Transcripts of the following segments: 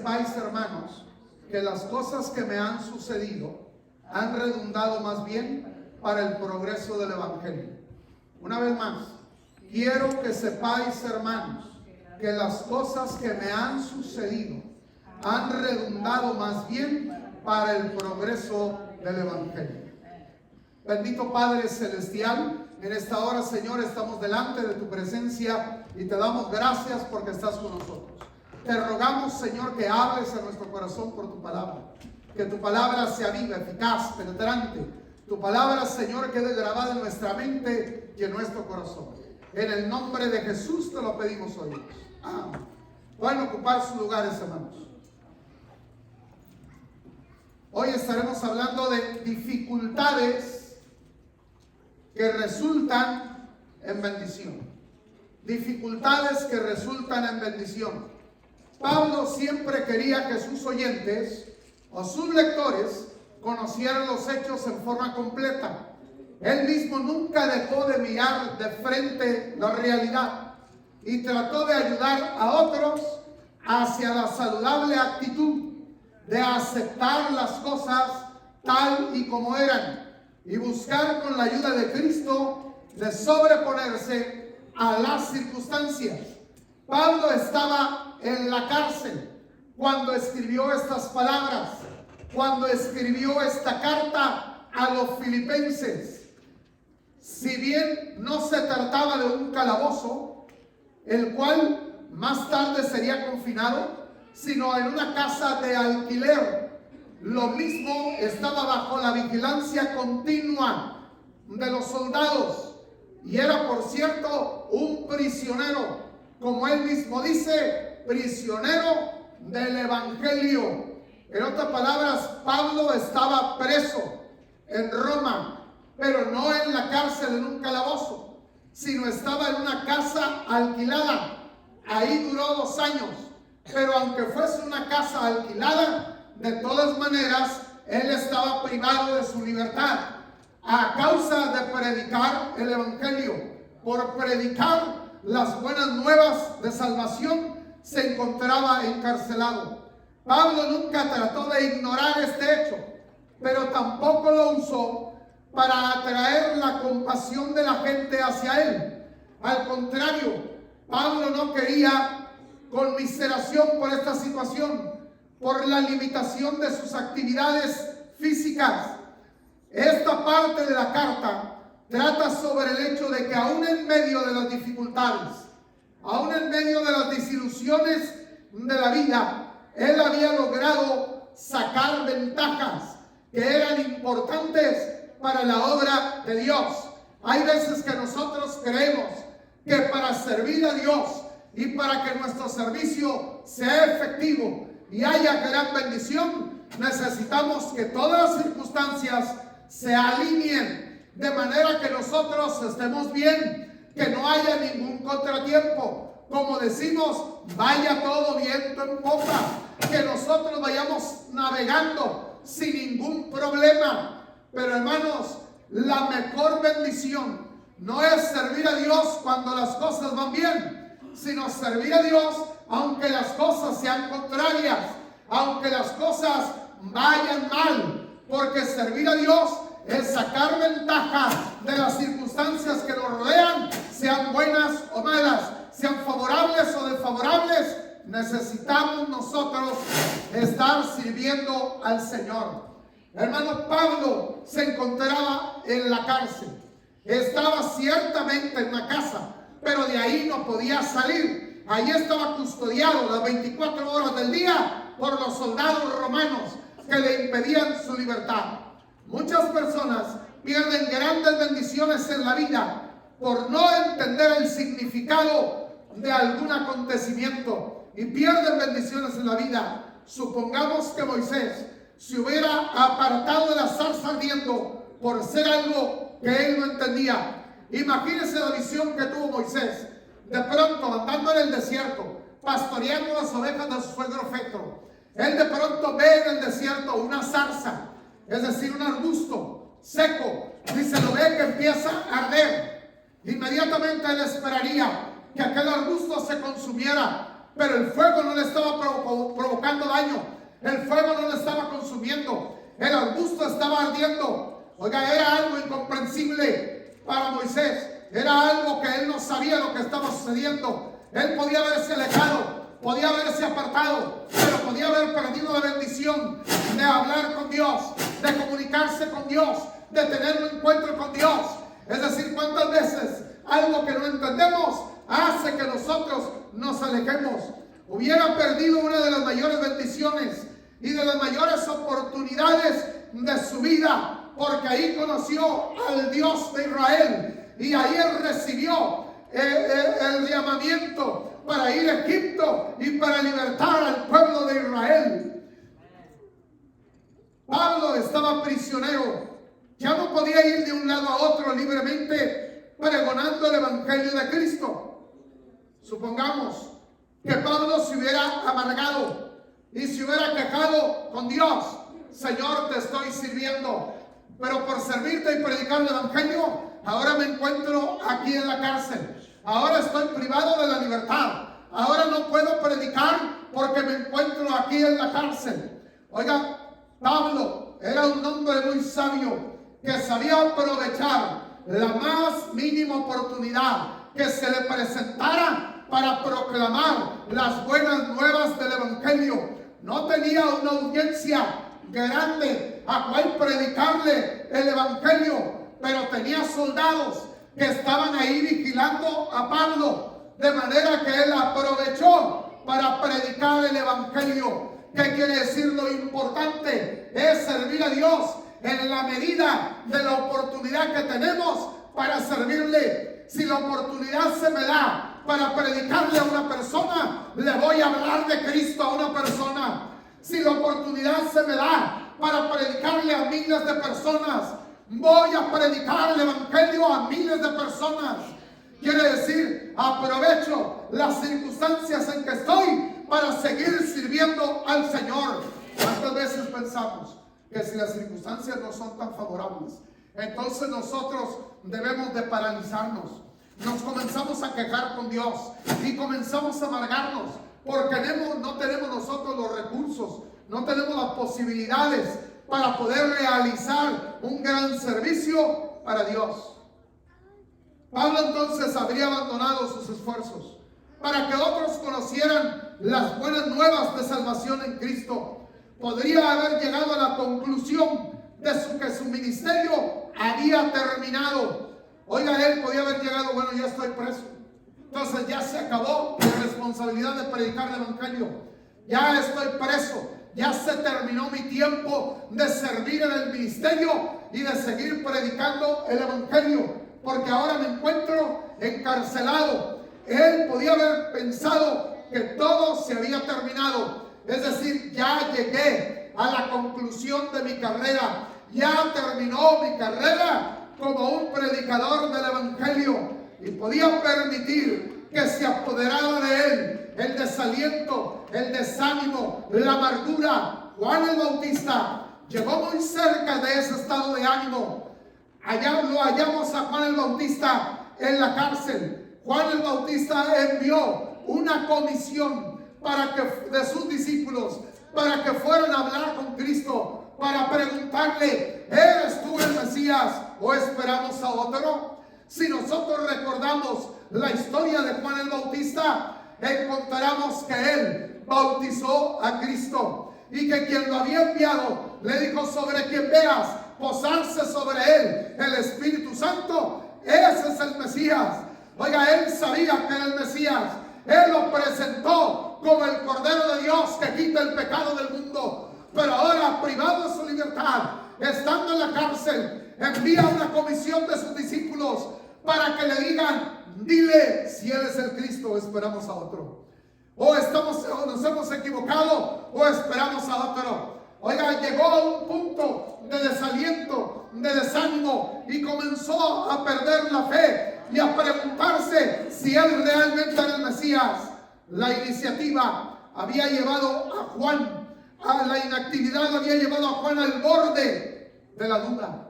Sepáis, hermanos, que las cosas que me han sucedido han redundado más bien para el progreso del Evangelio. Una vez más, quiero que sepáis, hermanos, que las cosas que me han sucedido han redundado más bien para el progreso del Evangelio. Bendito Padre Celestial, en esta hora, Señor, estamos delante de tu presencia y te damos gracias porque estás con nosotros. Te rogamos, Señor, que hables a nuestro corazón por tu palabra. Que tu palabra sea viva, eficaz, penetrante. Tu palabra, Señor, quede grabada en nuestra mente y en nuestro corazón. En el nombre de Jesús te lo pedimos hoy. Amén. Pueden ocupar sus lugares, hermanos. Hoy estaremos hablando de dificultades que resultan en bendición. Dificultades que resultan en bendición. Pablo siempre quería que sus oyentes o sus lectores conocieran los hechos en forma completa. Él mismo nunca dejó de mirar de frente la realidad y trató de ayudar a otros hacia la saludable actitud de aceptar las cosas tal y como eran y buscar con la ayuda de Cristo de sobreponerse a las circunstancias. Pablo estaba en la cárcel cuando escribió estas palabras, cuando escribió esta carta a los filipenses. Si bien no se trataba de un calabozo, el cual más tarde sería confinado, sino en una casa de alquiler. Lo mismo estaba bajo la vigilancia continua de los soldados y era, por cierto, un prisionero, como él mismo dice, prisionero del Evangelio. En otras palabras, Pablo estaba preso en Roma, pero no en la cárcel, en un calabozo, sino estaba en una casa alquilada. Ahí duró 2 años, pero aunque fuese una casa alquilada, de todas maneras, él estaba privado de su libertad a causa de predicar el Evangelio. Por predicar las buenas nuevas de salvación, se encontraba encarcelado. Pablo nunca trató de ignorar este hecho, pero tampoco lo usó para atraer la compasión de la gente hacia él. Al contrario, Pablo no quería conmiseración por esta situación, por la limitación de sus actividades físicas. Esta parte de la carta trata sobre el hecho de que aún en medio de las dificultades, aún en medio de las desilusiones de la vida, él había logrado sacar ventajas que eran importantes para la obra de Dios. Hay veces que nosotros creemos que para servir a Dios y para que nuestro servicio sea efectivo y haya gran bendición, necesitamos que todas las circunstancias se alineen de manera que nosotros estemos bien, que no haya ningún contratiempo. Como decimos, vaya todo viento en popa, que nosotros vayamos navegando sin ningún problema. Pero hermanos, la mejor bendición no es servir a Dios cuando las cosas van bien, sino servir a Dios aunque las cosas sean contrarias, aunque las cosas vayan mal, porque servir a Dios es sacar ventaja de las circunstancias que nos rodean, sean buenas o malas, sean favorables o desfavorables. Necesitamos nosotros estar sirviendo al Señor. Hermano, Pablo se encontraba en la cárcel. Estaba ciertamente en una casa, pero de ahí no podía salir. Allí estaba custodiado las 24 horas del día por los soldados romanos que le impedían su libertad. Muchas personas pierden grandes bendiciones en la vida por no entender el significado de algún acontecimiento y pierden bendiciones en la vida. Supongamos que Moisés se hubiera apartado de la zarza ardiendo por ser algo que él no entendía. Imagínense la visión que tuvo Moisés. De pronto, andando en el desierto, pastoreando las ovejas de su suegro Jetro, él de pronto ve en el desierto una zarza, es decir, un arbusto seco, y se lo ve que empieza a arder. Inmediatamente él esperaría que aquel arbusto se consumiera pero el fuego no le estaba provocando daño. El fuego no le estaba consumiendo. El arbusto estaba ardiendo. Oiga, era algo incomprensible para Moisés. Era algo que él no sabía lo que estaba sucediendo. Él podía haberse alejado, podía haberse apartado, pero podía haber perdido la bendición de hablar con Dios, de comunicarse con Dios, de tener un encuentro con Dios. Es decir, ¿cuántas veces algo que no entendemos hace que nosotros nos alejemos? Hubiera perdido una de las mayores bendiciones y de las mayores oportunidades de su vida, porque ahí conoció al Dios de Israel y ahí él recibió el llamamiento para ir a Egipto y para libertar al pueblo de Israel. Pablo estaba prisionero, ya no podía ir de un lado a otro libremente pregonando el evangelio de Cristo. Supongamos que Pablo se hubiera amargado y se hubiera quejado con Dios: Señor, te estoy sirviendo, pero por servirte y predicar el evangelio, ahora me encuentro aquí en la cárcel. Ahora estoy privado de la libertad. Ahora no puedo predicar porque me encuentro aquí en la cárcel. Oiga, Pablo era un hombre muy sabio que sabía aprovechar la más mínima oportunidad que se le presentara para proclamar las buenas nuevas del evangelio. No tenía una audiencia grande a cual predicarle el evangelio, pero tenía soldados que estaban ahí vigilando a Pablo, de manera que él aprovechó para predicar el evangelio. ¿Qué quiere decir? Lo importante es servir a Dios en la medida de la oportunidad que tenemos para servirle. Si la oportunidad se me da para predicarle a una persona, le voy a hablar de Cristo a una persona. Si la oportunidad se me da para predicarle a miles de personas, voy a predicar el evangelio a miles de personas. Quiere decir, aprovecho las circunstancias en que estoy para seguir sirviendo al Señor. ¿Cuántas veces pensamos que si las circunstancias no son tan favorables, entonces nosotros debemos de paralizarnos? Nos comenzamos a quejar con Dios y comenzamos a amargarnos porque no tenemos nosotros los recursos, no tenemos las posibilidades para poder realizar un gran servicio para Dios. Pablo entonces habría abandonado sus esfuerzos para que otros conocieran las buenas nuevas de salvación en Cristo. Podría haber llegado a la conclusión de que su ministerio había terminado. Oiga, él podía haber llegado: bueno, ya estoy preso, entonces ya se acabó mi responsabilidad de predicar el evangelio. Ya estoy preso, ya se terminó mi tiempo de servir en el ministerio y de seguir predicando el evangelio, porque ahora me encuentro encarcelado. Él podía haber pensado que todo se había terminado, es decir, ya llegué a la conclusión de mi carrera, ya terminó mi carrera como un predicador del evangelio, y podía permitir que se apoderara de él el desaliento, el desánimo, la amargura. Juan el Bautista llegó muy cerca de ese estado de ánimo. Allá lo hallamos a Juan el Bautista en la cárcel. Juan el Bautista envió una comisión de sus discípulos para que fueran a hablar con Cristo, para preguntarle: ¿eres tú el Mesías o esperamos a otro? Si nosotros recordamos la historia de Juan el Bautista, encontraremos que él bautizó a Cristo y que quien lo había enviado le dijo: sobre quien veas posarse sobre él el Espíritu Santo, ese es el Mesías. Oiga, él sabía que era el Mesías. Él lo presentó como el Cordero de Dios que quita el pecado del mundo. Pero ahora, privado de su libertad, estando en la cárcel, envía una comisión de sus discípulos para que le digan: dile si él es el Cristo o esperamos a otro. O nos hemos equivocado o esperamos a otro. Oiga, llegó a un punto de desaliento, de desánimo, y comenzó a perder la fe y a preguntarse si él realmente era el Mesías. La iniciativa había llevado a Juan, la inactividad había llevado a Juan al borde de la duda,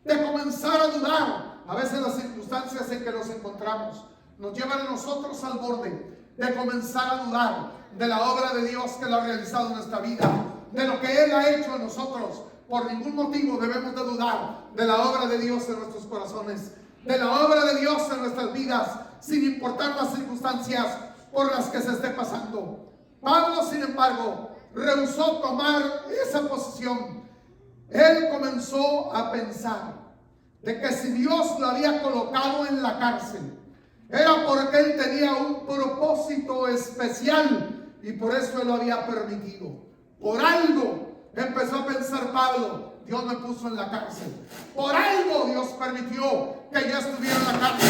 de comenzar a dudar. A veces las circunstancias en que nos encontramos nos llevan a nosotros al borde. de comenzar a dudar de la obra de Dios que Él ha realizado en nuestra vida, de lo que Él ha hecho en nosotros. Por ningún motivo debemos de dudar de la obra de Dios en nuestros corazones, de la obra de Dios en nuestras vidas, sin importar las circunstancias por las que se esté pasando. Pablo, sin embargo, rehusó tomar esa posición. Él comenzó a pensar de que si Dios lo había colocado en la cárcel, era porque Él tenía un propósito especial y por eso Él lo había permitido. Por algo empezó a pensar Pablo: Dios me puso en la cárcel. Por algo Dios permitió que yo estuviera en la cárcel.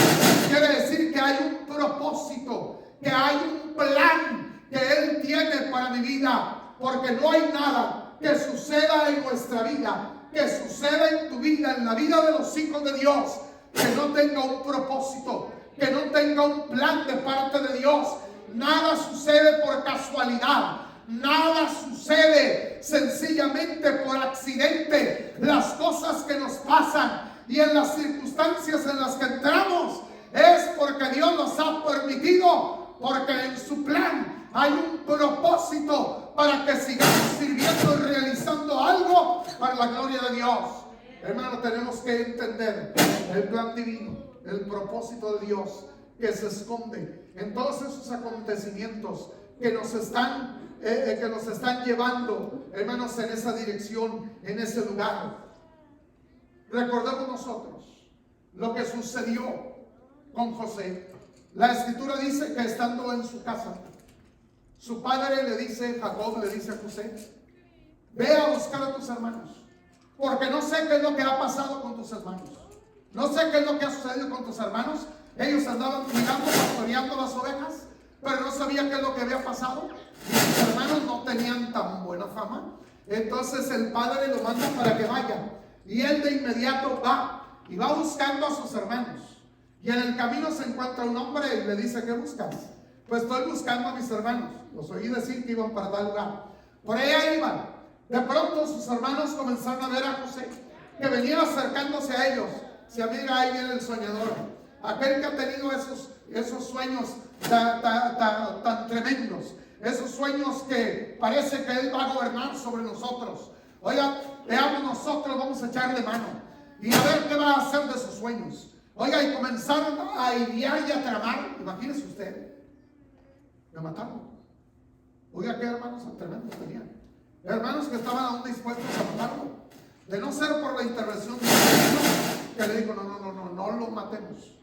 Quiere decir que hay un propósito, que hay un plan que Él tiene para mi vida, porque no hay nada que suceda en nuestra vida, que suceda en tu vida, en la vida de los hijos de Dios, que no tenga un propósito, que no tenga un plan de parte de Dios. Nada sucede por casualidad. Nada sucede sencillamente por accidente. Las cosas que nos pasan y en las circunstancias en las que entramos es porque Dios nos ha permitido, porque en su plan hay un propósito para que sigamos sirviendo y realizando algo para la gloria de Dios. Hermano, tenemos que entender el plan divino, el propósito de Dios que se esconde en todos esos acontecimientos que nos están llevando, hermanos, en esa dirección, en ese lugar. Recordemos nosotros lo que sucedió con José. La escritura dice que estando en su casa, su padre le dice, Jacob le dice a José: ve a buscar a tus hermanos, porque no sé qué es lo que ha pasado con tus hermanos. No sé qué es lo que ha sucedido con tus hermanos. Ellos andaban cuidando, pastoreando las ovejas, pero no sabía qué es lo que había pasado. Y sus hermanos no tenían tan buena fama. Entonces el padre lo manda para que vaya. Y él de inmediato va y va buscando a sus hermanos. Y en el camino se encuentra un hombre y le dice: ¿qué buscas? Pues estoy buscando a mis hermanos. Los oí decir que iban para tal lugar. Por allá iban. De pronto sus hermanos comenzaron a ver a José, que venía acercándose a ellos. Se mira, ahí viene el soñador, aquel que ha tenido esos sueños tan tremendos, esos sueños que parece que Él va a gobernar sobre nosotros. Oiga, veamos, nosotros vamos a echarle mano y a ver qué va a hacer de sus sueños. Oiga, y comenzaron a idear y a tramar. Imagínese usted, me mataron. Oiga, qué hermanos tan tremendos tenían. Hermanos que estaban aún dispuestos a matarlo. De no ser por la intervención de Dios, que le dijo: no lo matemos.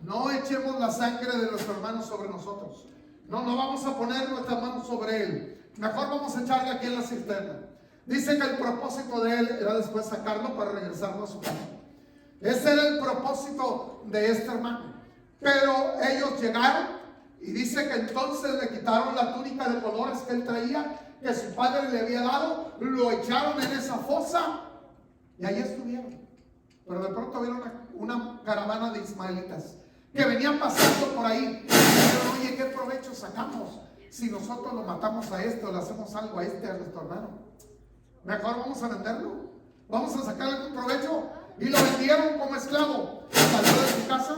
No echemos la sangre de nuestro hermano sobre nosotros. No vamos a poner nuestras manos sobre él. Mejor vamos a echarle aquí en la cisterna. Dice que el propósito de él era después sacarlo para regresarlo a su casa. Ese era el propósito de este hermano. Pero ellos llegaron y dice que entonces le quitaron la túnica de colores que él traía, que su padre le había dado, lo echaron en esa fosa y ahí estuvieron. Pero de pronto vieron una caravana de ismaelitas que venían pasando por ahí. Y dijeron: oye, ¿qué provecho sacamos si nosotros lo matamos a este o le hacemos algo a nuestro hermano? Mejor vamos a venderlo, vamos a sacar algún provecho. Y lo vendieron como esclavo. Salió de su casa,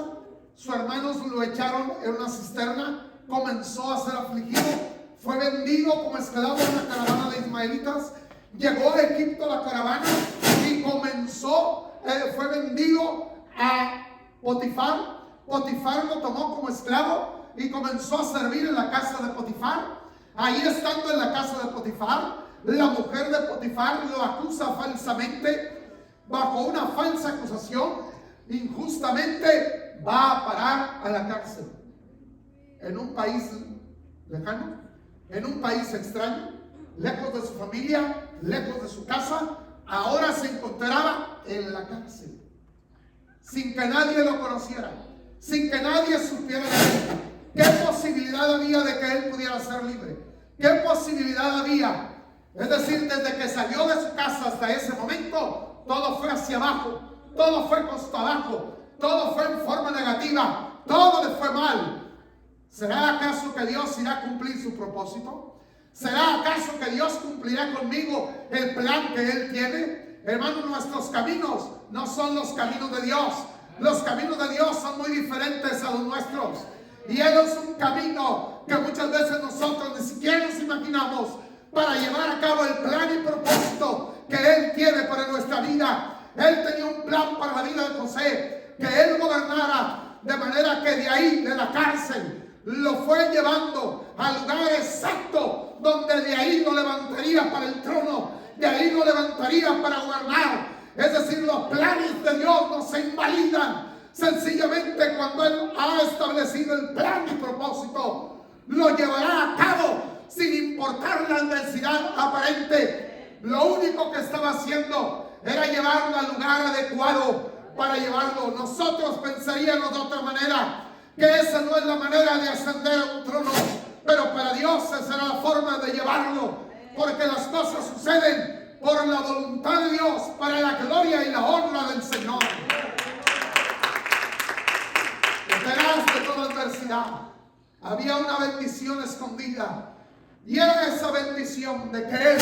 sus hermanos lo echaron en una cisterna, comenzó a ser afligido, fue vendido como esclavo en una caravana de ismaelitas. Llegó a Egipto la caravana y fue vendido a Potifar. Potifar lo tomó como esclavo y comenzó a servir en la casa de Potifar. Ahí, estando en la casa de Potifar, la mujer de Potifar lo acusa falsamente, bajo una falsa acusación, injustamente va a parar a la cárcel. En un país lejano, en un país extraño, lejos de su familia, lejos de su casa, ahora se encontraba en la cárcel, sin que nadie lo conociera, sin que nadie supiera de él. ¿Qué posibilidad había de que él pudiera ser libre? ¿Qué posibilidad había? Es decir, desde que salió de su casa hasta ese momento, todo fue hacia abajo, todo fue costa abajo, todo fue en forma negativa, todo le fue mal. ¿Será acaso que Dios irá a cumplir su propósito? ¿Será acaso que Dios cumplirá conmigo el plan que Él tiene? Hermanos, nuestros caminos no son los caminos de Dios. Los caminos de Dios son muy diferentes a los nuestros. Y Él es un camino que muchas veces nosotros ni siquiera nos imaginamos para llevar a cabo el plan y propósito que Él tiene para nuestra vida. Él tenía un plan para la vida de José, que Él gobernara, de manera que de ahí, de la cárcel, lo fue llevando al lugar exacto donde de ahí lo levantaría para el trono, de ahí lo levantaría para gobernar. Es decir, los planes de Dios no se invalidan. Sencillamente cuando Él ha establecido el plan y propósito, lo llevará a cabo sin importar la adversidad aparente. Lo único que estaba haciendo era llevarlo al lugar adecuado para llevarlo. Nosotros pensaríamos de otra manera, que esa no es la manera de ascender a un trono, pero para Dios esa será la forma de llevarlo, porque las cosas suceden por la voluntad de Dios, para la gloria y la honra del Señor. Detrás de toda adversidad había una bendición escondida, y era esa bendición de que Él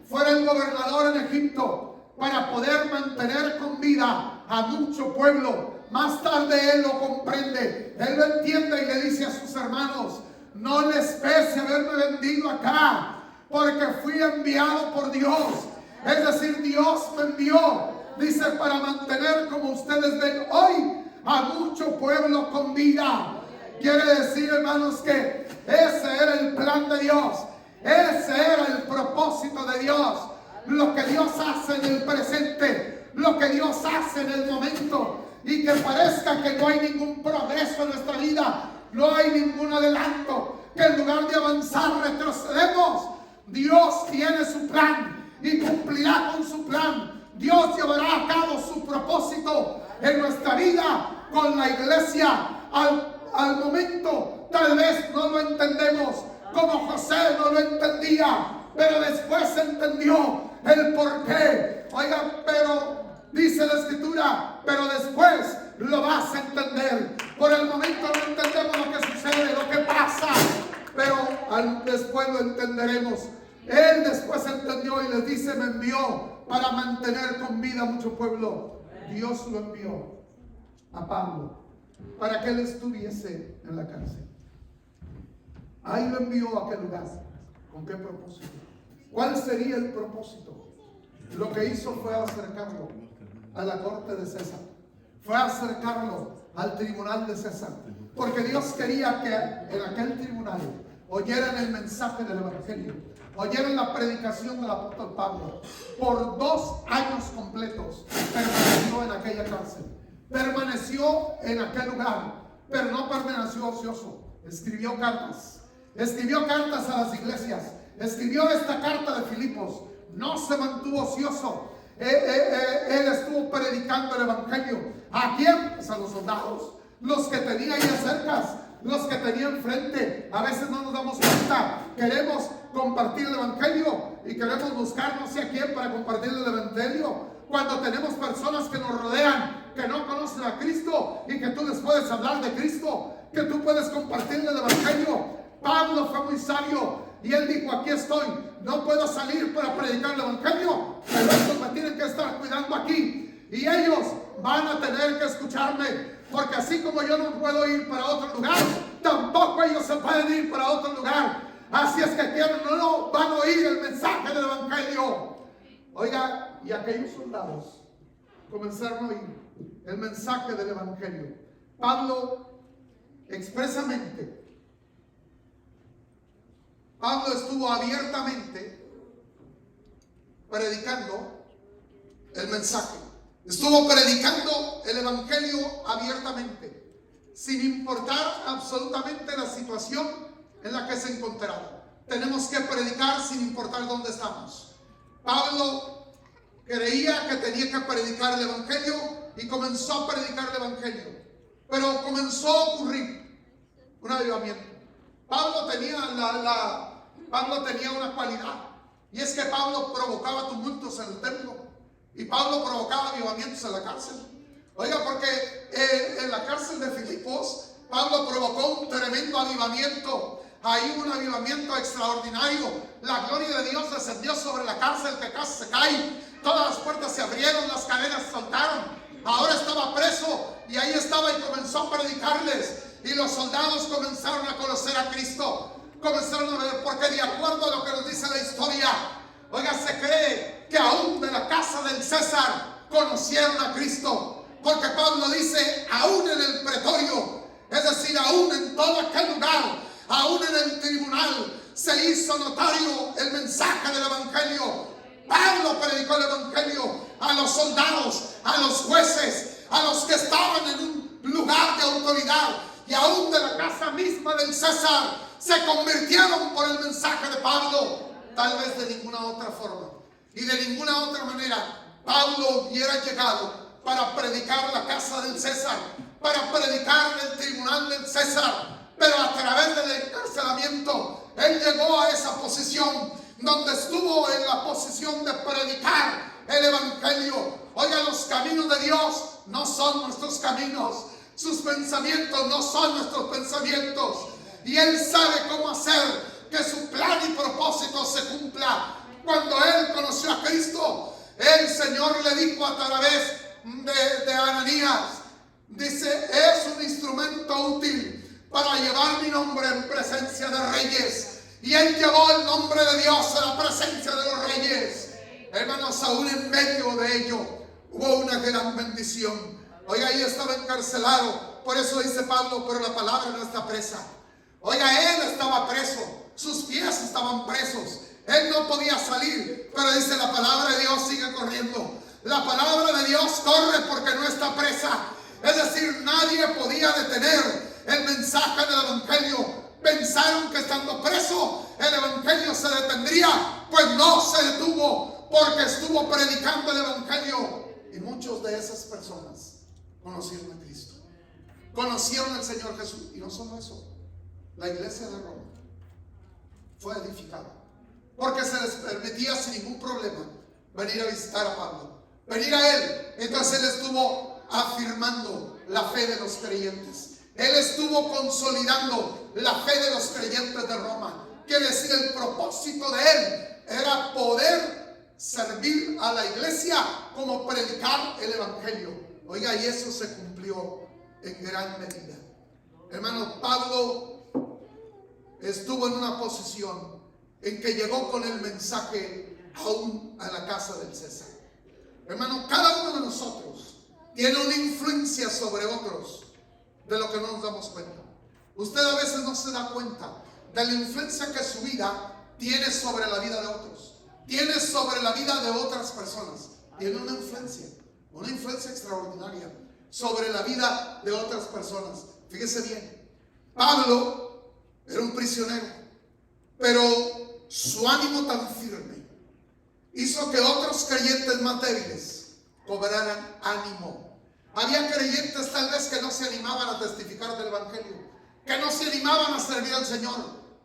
fuera el gobernador en Egipto para poder mantener con vida a mucho pueblo. Más tarde Él lo comprende, Él lo entiende y le dice a sus hermanos: no les pese haberme vendido acá, porque fui enviado por Dios. Es decir, Dios me envió, dice, para mantener, como ustedes ven hoy, a mucho pueblo con vida. Quiere decir, hermanos, que ese era el plan de Dios, ese era el propósito de Dios. Lo que Dios hace en el presente, lo que Dios hace en el momento, y que parezca que no hay ningún progreso en nuestra vida, no hay ningún adelanto, que en lugar de avanzar retrocedemos. Dios tiene su plan y cumplirá con su plan. Dios llevará a cabo su propósito en nuestra vida con la iglesia. Al momento tal vez no lo entendemos, como José no lo entendía, pero después entendió el porqué. Oiga, pero dice la Escritura, pero después lo vas a entender. Por el momento no entendemos lo que sucede, lo que pasa, pero después lo entenderemos. Él después entendió y les dice: me envió para mantener con vida mucho pueblo. Dios lo envió a Pablo para que él estuviese en la cárcel. Ahí lo envió a aquel lugar. ¿Con qué propósito? ¿Cuál sería el propósito? Lo que hizo fue acercarlo a la corte de César, fue acercarlo al tribunal de César, porque Dios quería que en aquel tribunal oyeran el mensaje del evangelio, oyeran la predicación del apóstol Pablo. Por 2 años completos permaneció en aquella cárcel, permaneció en aquel lugar, pero no permaneció ocioso. Escribió cartas a las iglesias, escribió esta carta de Filipos. No se mantuvo ocioso. Él estuvo predicando el evangelio. ¿A quién? Pues a los soldados, los que tenía ahí cerca, los que tenía enfrente. A veces no nos damos cuenta, queremos compartir el evangelio y queremos buscar no sé a quién para compartir el evangelio, cuando tenemos personas que nos rodean, que no conocen a Cristo, y que tú les puedes hablar de Cristo, que tú puedes compartir el evangelio. Pablo fue muy sabio y él dijo: aquí estoy, no puedo salir para predicar el evangelio, pero estos me tienen que estar cuidando aquí, y ellos van a tener que escucharme, porque así como yo no puedo ir para otro lugar, tampoco ellos se pueden ir para otro lugar. Así es que no van a oír el mensaje del evangelio. Oiga, y aquellos soldados comenzaron a oír el mensaje del evangelio. Pablo expresamente, Pablo estuvo abiertamente predicando el mensaje. Estuvo predicando el evangelio abiertamente, sin importar absolutamente la situación en la que se encontraba. Tenemos que predicar sin importar dónde estamos. Pablo creía que tenía que predicar el evangelio y comenzó a predicar el evangelio. Pero comenzó a ocurrir un avivamiento. Pablo tenía una cualidad, y es que Pablo provocaba tumultos en el templo, y Pablo provocaba avivamientos en la cárcel. Oiga, porque en la cárcel de Filipos Pablo provocó un tremendo avivamiento. Ahí un avivamiento extraordinario. La gloria de Dios descendió sobre la cárcel, que casi se cae. Todas las puertas se abrieron, las cadenas se soltaron. Ahora estaba preso y ahí estaba y comenzó a predicarles. Y los soldados comenzaron a conocer a Cristo. Comenzaron a ver, porque de acuerdo a lo que nos dice la historia, oiga, se cree que aún de la casa del César conocieron a Cristo. Porque Pablo dice, aún en el pretorio, es decir, aún en todo aquel lugar, aún en el tribunal, se hizo notario el mensaje del evangelio. Pablo predicó el evangelio a los soldados, a los jueces, a los que estaban en un lugar de autoridad, y aún de la casa misma del César se convirtieron por el mensaje de Pablo. Tal vez de ninguna otra forma y de ninguna otra manera Pablo hubiera llegado para predicar la casa del César, para predicar en el tribunal del César, pero a través del encarcelamiento él llegó a esa posición donde estuvo en la posición de predicar el evangelio. Oiga, los caminos de Dios no son nuestros caminos, sus pensamientos no son nuestros pensamientos, y él sabe cómo hacer que su plan y propósito se cumpla. Cuando él conoció a Cristo, el Señor le dijo a través de Ananías, dice, es un instrumento útil para llevar mi nombre en presencia de reyes. Y él llevó el nombre de Dios a la presencia de los reyes. Hermanos, aún en medio de ello hubo una gran bendición. Oiga, ahí estaba encarcelado. Por eso dice Pablo, pero la palabra no está presa. Oiga, él estaba preso, sus pies estaban presos, él no podía salir, pero dice, la palabra de Dios sigue corriendo. La palabra de Dios corre porque no está presa. Es decir, nadie podía detener el mensaje del evangelio. Pensaron que estando preso el evangelio se detendría, pues no se detuvo, porque estuvo predicando el evangelio. Y muchos de esas personas conocieron a Cristo, conocieron al Señor Jesús. Y no solo eso, la iglesia de Roma fue edificada, porque se les permitía sin ningún problema venir a visitar a Pablo, venir a él. Entonces él estuvo afirmando la fe de los creyentes. Él estuvo consolidando la fe de los creyentes de Roma. Quiere decir, el propósito de él era poder servir a la iglesia como predicar el evangelio. Oiga, y eso se cumplió en gran medida. Hermano, Pablo estuvo en una posición en que llegó con el mensaje aún a la casa del César. Hermano, cada uno de nosotros tiene una influencia sobre otros de lo que no nos damos cuenta. Usted a veces no se da cuenta de la influencia que su vida tiene sobre la vida de otros, tiene sobre la vida de otras personas. Tiene una influencia extraordinaria sobre la vida de otras personas. Fíjese bien, Pablo era un prisionero, pero su ánimo tan firme hizo que otros creyentes más débiles cobraran ánimo. Había creyentes tal vez que no se animaban a testificar del evangelio, que no se animaban a servir al Señor,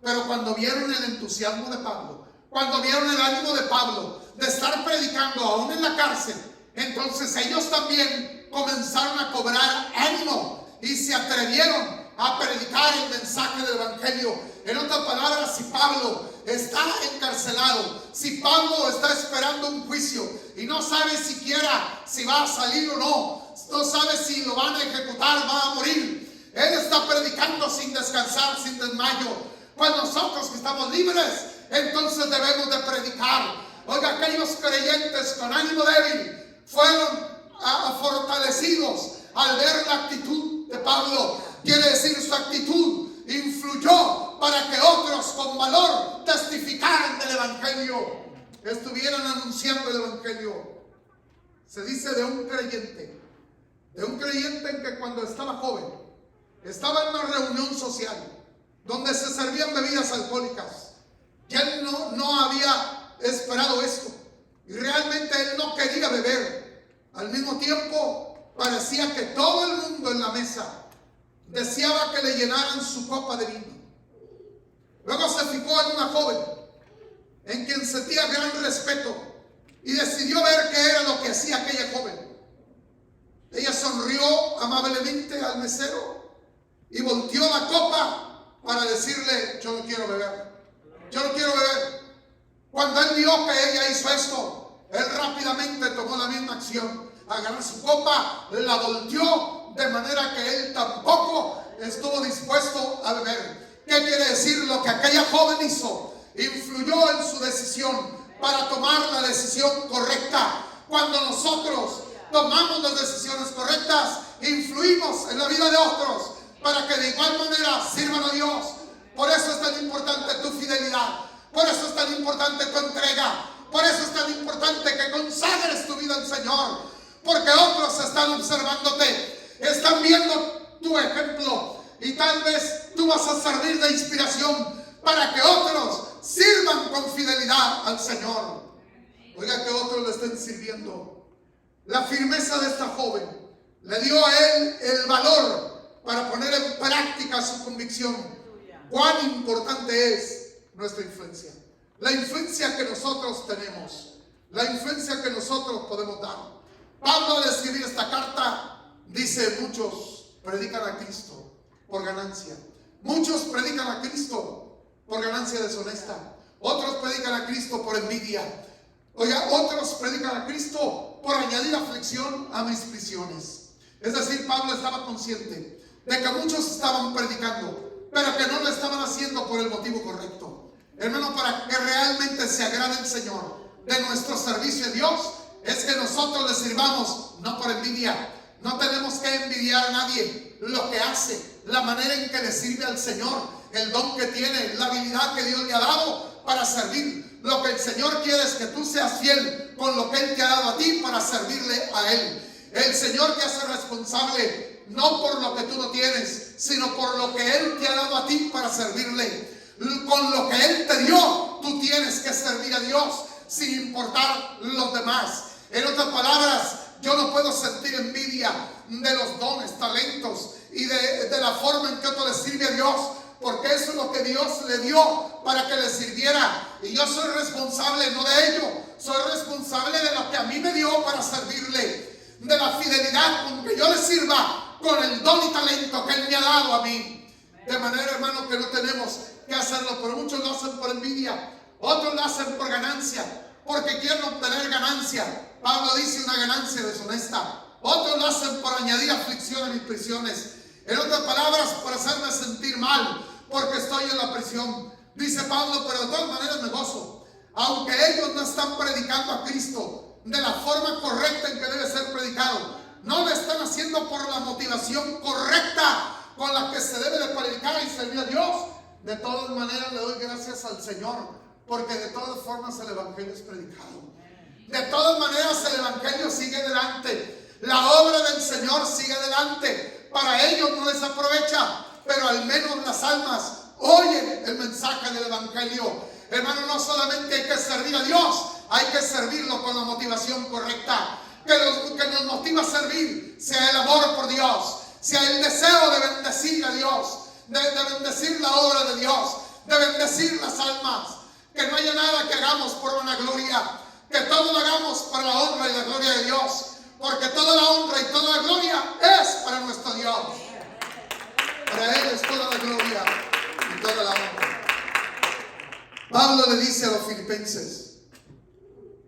pero cuando vieron el entusiasmo de Pablo, cuando vieron el ánimo de Pablo de estar predicando aún en la cárcel, entonces ellos también comenzaron a cobrar ánimo y se atrevieron a predicar el mensaje del evangelio. En otras palabras, si Pablo está encarcelado, si Pablo está esperando un juicio y no sabe siquiera si va a salir o no, no sabe si lo van a ejecutar, va a morir, él está predicando sin descansar, sin desmayo. Pues nosotros que estamos libres, entonces debemos de predicar. Oiga, aquellos creyentes con ánimo débil fueron fortalecidos al ver la actitud de Pablo. Quiere decir, su actitud influyó para que otros con valor testificaran del evangelio, estuvieran anunciando el evangelio. Se dice de un creyente en que cuando estaba joven, estaba en una reunión social donde se servían bebidas alcohólicas, y él no había esperado esto, y realmente él no quería beber. Al mismo tiempo parecía que todo el mundo en la mesa deseaba que le llenaran su copa de vino. Luego se fijó en una joven en quien sentía gran respeto y decidió ver qué era lo que hacía aquella joven. Ella sonrió amablemente al mesero y volteó la copa para decirle: yo no quiero beber, yo no quiero beber. Cuando él vio que ella hizo esto, él rápidamente tomó la misma acción, agarró su copa, la volteó, de manera que él tampoco estuvo dispuesto a beber. ¿Qué quiere decir? Lo que aquella joven hizo influyó en su decisión para tomar la decisión correcta. Cuando nosotros tomamos las decisiones correctas, influimos en la vida de otros para que de igual manera sirvan a Dios. Por eso es tan importante tu fidelidad, por eso es tan importante tu entrega, por eso es tan importante que consagres tu vida al Señor, porque otros están observándote, están viendo tu ejemplo y tal vez tú vas a servir de inspiración para que otros sirvan con fidelidad al Señor. Oiga, que otros le estén sirviendo. La firmeza de esta joven le dio a él el valor para poner en práctica su convicción. Cuán importante es nuestra influencia, la influencia que nosotros tenemos, la influencia que nosotros podemos dar. Pablo, al escribir esta carta, dice: muchos predican a Cristo por ganancia, muchos predican a Cristo por ganancia deshonesta, otros predican a Cristo por envidia. Oiga, otros predican a Cristo por añadir aflicción a mis prisiones. Es decir, Pablo estaba consciente de que muchos estaban predicando, pero que no lo estaban haciendo por el motivo correcto. Hermano, para que realmente se agrade el Señor de nuestro servicio a Dios, es que nosotros le sirvamos no por envidia. No tenemos que envidiar a nadie lo que hace, la manera en que le sirve al Señor, el don que tiene, la habilidad que Dios le ha dado para servir. Lo que el Señor quiere es que tú seas fiel con lo que Él te ha dado a ti para servirle a Él. El Señor te hace responsable no por lo que tú no tienes, sino por lo que Él te ha dado a ti para servirle. Con lo que Él te dio, tú tienes que servir a Dios sin importar los demás. En otras palabras, yo no puedo sentir envidia de los dones, talentos y de la forma en que otro le sirve a Dios, porque eso es lo que Dios le dio para que le sirviera. Y yo soy responsable no de ello, soy responsable de lo que a mí me dio para servirle, de la fidelidad con que yo le sirva con el don y talento que Él me ha dado a mí. De manera, hermano, que no tenemos que hacerlo, pero muchos lo hacen por envidia, otros lo hacen por ganancia, porque quieren obtener ganancia. Pablo dice: una ganancia deshonesta. Otros lo hacen por añadir aflicción a mis prisiones. En otras palabras, por hacerme sentir mal porque estoy en la prisión. Dice Pablo: pero de todas maneras me gozo, aunque ellos no están predicando a Cristo de la forma correcta en que debe ser predicado, no lo están haciendo por la motivación correcta con la que se debe de predicar y servir a Dios. De todas maneras le doy gracias al Señor, porque de todas formas el Evangelio es predicado. De todas maneras el Evangelio sigue adelante, la obra del Señor sigue adelante. Para ellos no les aprovecha, pero al menos las almas oyen el mensaje del Evangelio. Hermano, no solamente hay que servir a Dios, hay que servirlo con la motivación correcta. Que nos motiva a servir sea el amor por Dios, sea el deseo de bendecir a Dios, de bendecir la obra de Dios, de bendecir las almas. Que no haya nada que hagamos por vanagloria, que todo lo hagamos para la honra y la gloria de Dios, porque toda la honra y toda la gloria es para nuestro Dios. Para Él es toda la gloria y toda la honra. Pablo le dice a los filipenses: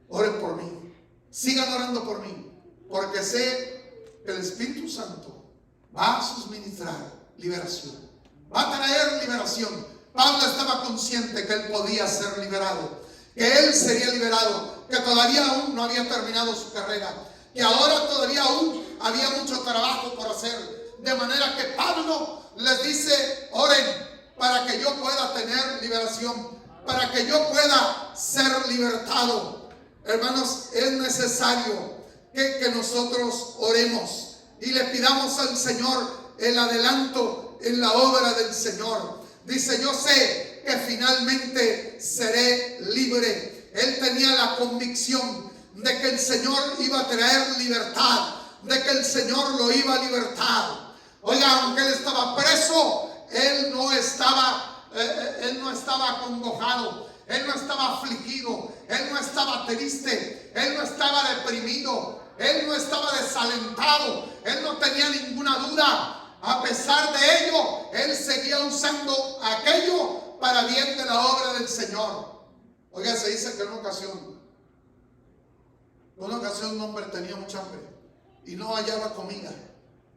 oren por mí, sigan orando por mí, porque sé que el Espíritu Santo va a suministrar liberación, va a traer liberación. Pablo estaba consciente que él podía ser liberado, que él sería liberado, que todavía aún no había terminado su carrera, que ahora todavía aún había mucho trabajo por hacer. De manera que Pablo les dice: oren para que yo pueda tener liberación, para que yo pueda ser libertado. Hermanos, es necesario que nosotros oremos y le pidamos al Señor el adelanto en la obra del Señor. Dice: yo sé que finalmente seré libre. Él tenía la convicción de que el Señor iba a traer libertad, de que el Señor lo iba a libertar. Oiga, aunque él estaba preso, él no estaba acongojado, él no estaba afligido, él no estaba triste, él no estaba deprimido, él no estaba desalentado, él no tenía ninguna duda. A pesar de ello, él seguía usando aquello para bien de la obra del Señor. Oiga, se dice que en una ocasión un hombre tenía mucha hambre y no hallaba comida,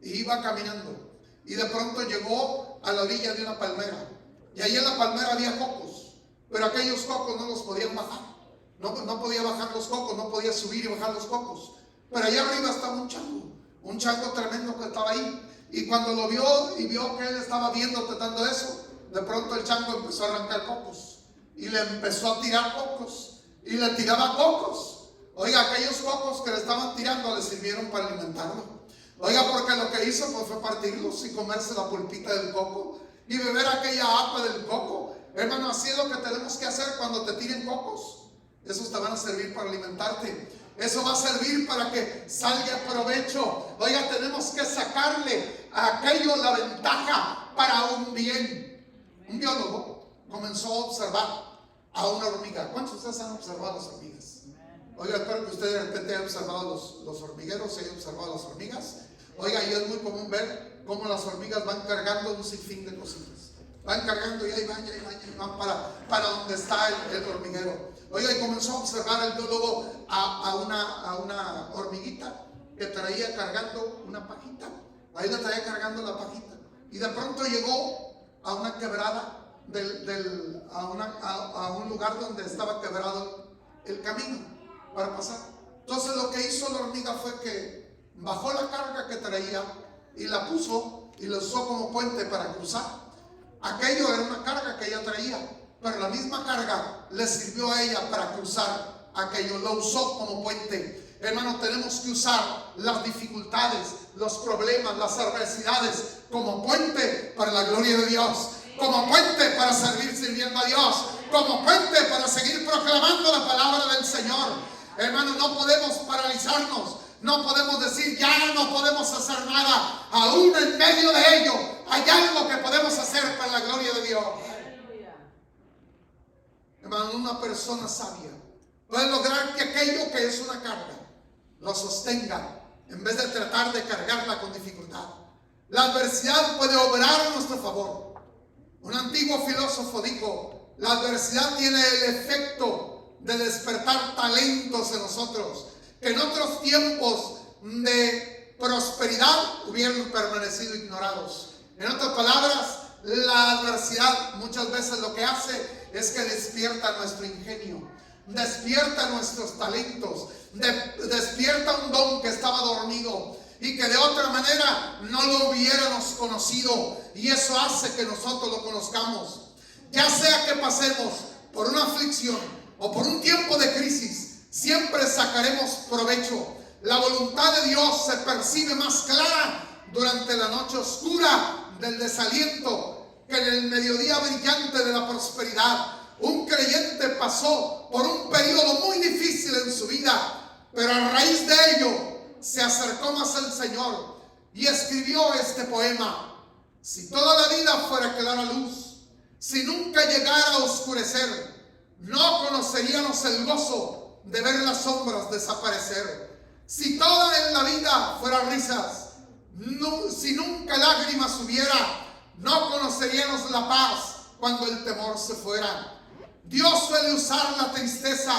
y iba caminando y de pronto llegó a la orilla de una palmera. Y ahí en la palmera había cocos, pero aquellos cocos no los podían bajar. No podía bajar los cocos, no podía subir y bajar los cocos. Pero allá arriba estaba un chango tremendo que estaba ahí. Y cuando lo vio y vio que él estaba viendo, tratando eso, de pronto el chango empezó a arrancar cocos. Y le empezó a tirar cocos. Y le tiraba cocos. Oiga, aquellos cocos que le estaban tirando le sirvieron para alimentarlo. Oiga, porque lo que hizo pues, fue partirlos y comerse la pulpita del coco y beber aquella agua del coco. Hermano, así es lo que tenemos que hacer cuando te tiren cocos. Esos te van a servir para alimentarte. Eso va a servir para que salga provecho. Oiga, tenemos que sacarle a aquello la ventaja para un bien. Un biólogo comenzó a observar a una hormiga. ¿Cuántos de ustedes han observado las hormigas? Oiga, espero que ustedes de repente hayan observado los hormigueros, hayan observado las hormigas. Oiga, y es muy común ver cómo las hormigas van cargando un sinfín de cositas. Van cargando y ahí van para donde está el hormiguero. Oiga, y comenzó a observar el biólogo a una hormiguita que traía cargando una pajita. Ahí le traía cargando la pajita. Y de pronto llegó a una quebrada, a un lugar donde estaba quebrado el camino para pasar. Entonces lo que hizo la hormiga fue que bajó la carga que traía y la puso y la usó como puente para cruzar. Aquello era una carga que ella traía, pero la misma carga le sirvió a ella para cruzar aquello, lo usó como puente. Hermano, tenemos que usar las dificultades, los problemas, las adversidades como puente para la gloria de Dios, como puente para seguir sirviendo a Dios, como puente para seguir proclamando la palabra del Señor. Hermano, no podemos paralizarnos, no podemos decir ya no podemos hacer nada. Aún en medio de ello hay algo que podemos hacer para la gloria de Dios. Hermano, una persona sabia puede lograr que aquello que es una carga lo sostenga en vez de tratar de cargarla con dificultad. La adversidad puede obrar a nuestro favor. Un antiguo filósofo dijo: la adversidad tiene el efecto de despertar talentos en nosotros que en otros tiempos de prosperidad hubieran permanecido ignorados. En otras palabras, la adversidad muchas veces lo que hace es que despierta nuestro ingenio, despierta nuestros talentos, despierta un don que estaba dormido y que de otra manera no lo hubiéramos conocido, y eso hace que nosotros lo conozcamos. Ya sea que pasemos por una aflicción o por un tiempo de crisis, siempre sacaremos provecho. La voluntad de Dios se percibe más clara durante la noche oscura del desaliento que en el mediodía brillante de la prosperidad. Un creyente pasó por un periodo muy difícil en su vida, pero a raíz de ello se acercó más al Señor y escribió este poema: si toda la vida fuera clara luz, si nunca llegara a oscurecer, no conoceríamos el gozo de ver las sombras desaparecer. Si toda en la vida fuera risas, si nunca lágrimas hubiera, no conoceríamos la paz cuando el temor se fuera. Dios suele usar la tristeza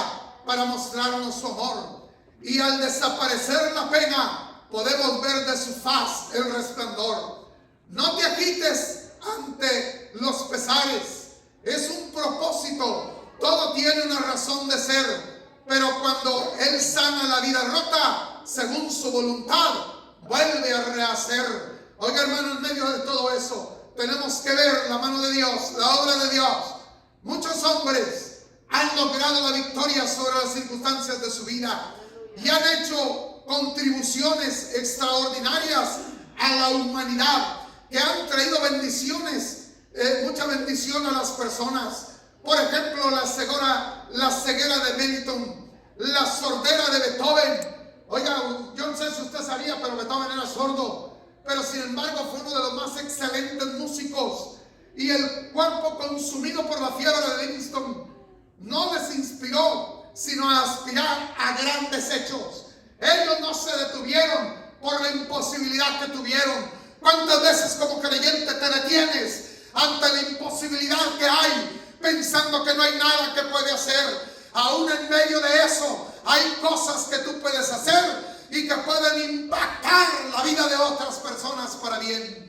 para mostrarnos su amor, y al desaparecer la pena podemos ver de su faz el resplandor. No te agites ante los pesares, es un propósito, todo tiene una razón de ser, pero cuando Él sana la vida rota, según su voluntad, vuelve a rehacer. Oiga, hermano, en medio de todo eso, tenemos que ver la mano de Dios, la obra de Dios. Muchos hombres han logrado la victoria sobre las circunstancias de su vida y han hecho contribuciones extraordinarias a la humanidad, que han traído bendiciones, mucha bendición a las personas. Por ejemplo, la ceguera de Meliton, la sordera de Beethoven. Oiga, yo no sé si usted sabía, pero Beethoven era sordo, pero sin embargo fue uno de los más excelentes músicos, y el cuerpo consumido por la fiebre de Livingston no les inspiró sino a aspirar a grandes hechos. Ellos no se detuvieron por la imposibilidad que tuvieron. ¿Cuántas veces como creyente te detienes ante la imposibilidad que hay, pensando que no hay nada que puede hacer? Aún en medio de eso hay cosas que tú puedes hacer y que pueden impactar la vida de otras personas para bien.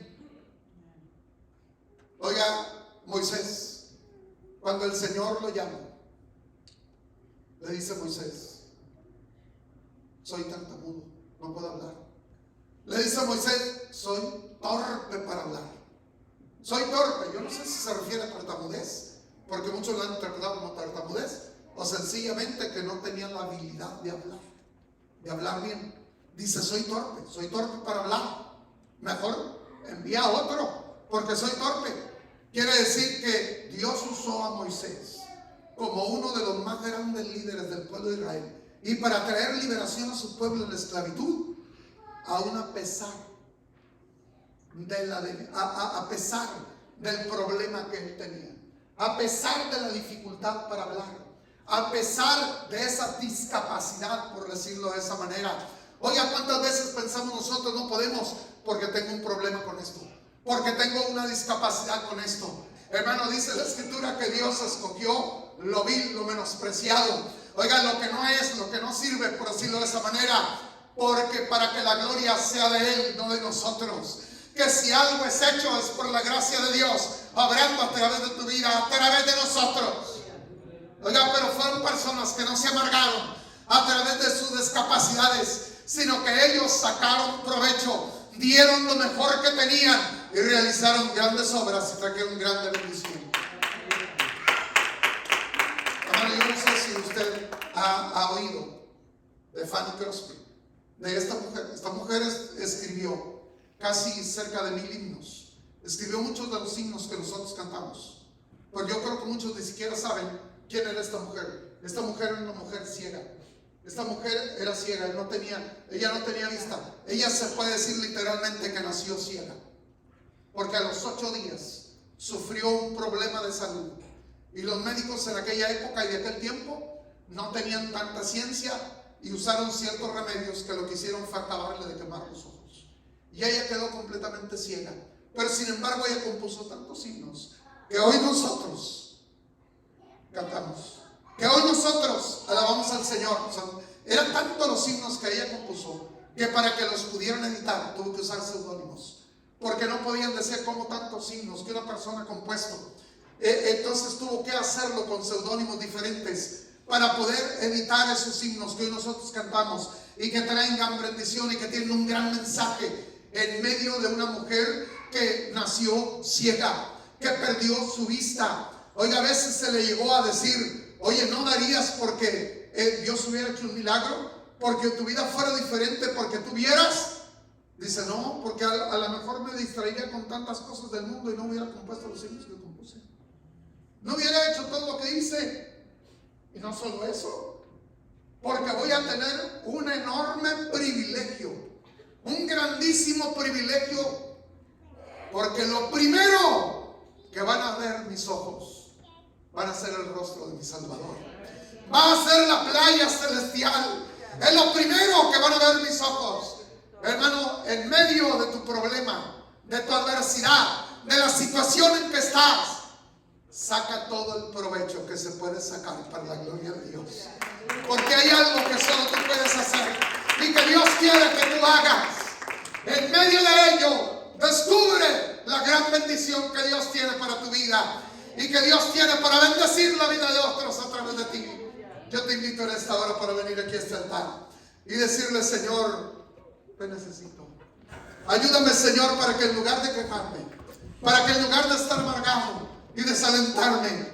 Oiga, Moisés, cuando el Señor lo llama, le dice Moisés: soy tartamudo, no puedo hablar. Le dice a Moisés: soy torpe para hablar. Soy torpe. Yo no sé si se refiere a tartamudez, porque muchos lo han interpretado como tartamudez, o sencillamente que no tenían la habilidad de hablar bien. Dice: soy torpe para hablar. Mejor envía a otro, porque soy torpe. Quiere decir que Dios usó a Moisés como uno de los más grandes líderes del pueblo de Israel, y para traer liberación a su pueblo de la esclavitud, aún a pesar del problema que él tenía, a pesar de la dificultad para hablar, a pesar de esa discapacidad, por decirlo de esa manera. Oiga, ¿cuántas veces pensamos nosotros: no podemos porque tengo un problema con esto, porque tengo una discapacidad con esto? Hermano, dice la Escritura que Dios escogió lo vil, lo menospreciado. Oiga, lo que no es, lo que no sirve, por decirlo de esa manera, porque para que la gloria sea de Él, no de nosotros. Que si algo es hecho es por la gracia de Dios, obrando a través de tu vida, a través de nosotros. Oiga, pero fueron personas que no se amargaron a través de sus discapacidades, sino que ellos sacaron provecho, dieron lo mejor que tenían y realizaron grandes obras y trajeron grande bendición. Ahora, yo no sé si usted ha oído de Fanny Crosby, de esta mujer. Esta mujer escribió casi cerca de 1000 himnos. Escribió muchos de los himnos que nosotros cantamos. Pues yo creo que muchos ni siquiera saben quién era esta mujer. Esta mujer era una mujer ciega. Esta mujer era ciega, ella no tenía vista. Ella se puede decir literalmente que nació ciega, porque a los 8 días sufrió un problema de salud. Y los médicos en aquella época y de aquel tiempo no tenían tanta ciencia y usaron ciertos remedios que lo que hicieron fue acabarle de quemar los ojos. Y ella quedó completamente ciega. Pero sin embargo ella compuso tantos himnos que hoy nosotros cantamos, que hoy nosotros alabamos al Señor. O sea, eran tantos los himnos que ella compuso que para que los pudieran editar tuvo que usar seudónimos, porque no podían decir como tantos himnos que una persona ha compuesto. Entonces tuvo que hacerlo con seudónimos diferentes para poder editar esos himnos que hoy nosotros cantamos y que traen gran bendición y que tienen un gran mensaje en medio de una mujer que nació ciega, que perdió su vista. Oiga, a veces se le llegó a decir: oye, ¿no darías porque Dios hubiera hecho un milagro? Porque tu vida fuera diferente, porque tú vieras. Dice: no, porque a lo mejor me distraería con tantas cosas del mundo y no hubiera compuesto los himnos que compuse. No hubiera hecho todo lo que hice. Y no solo eso, porque voy a tener un enorme privilegio, un grandísimo privilegio, porque lo primero que van a ver mis ojos van a ser el rostro de mi Salvador. Va a ser la playa celestial. Es lo primero que van a ver mis ojos. Hermano, en medio de tu problema, de tu adversidad, de la situación en que estás, saca todo el provecho que se puede sacar para la gloria de Dios. Porque hay algo que solo tú puedes hacer y que Dios quiere que tú hagas. En medio de ello, descubre la gran bendición que Dios tiene para tu vida y que Dios tiene para bendecir la vida de otros a través de ti. Yo te invito en esta hora para venir aquí a este altar y decirle: Señor, te necesito. Ayúdame, Señor, para que en lugar de quejarme, para que en lugar de estar amargado y desalentarme,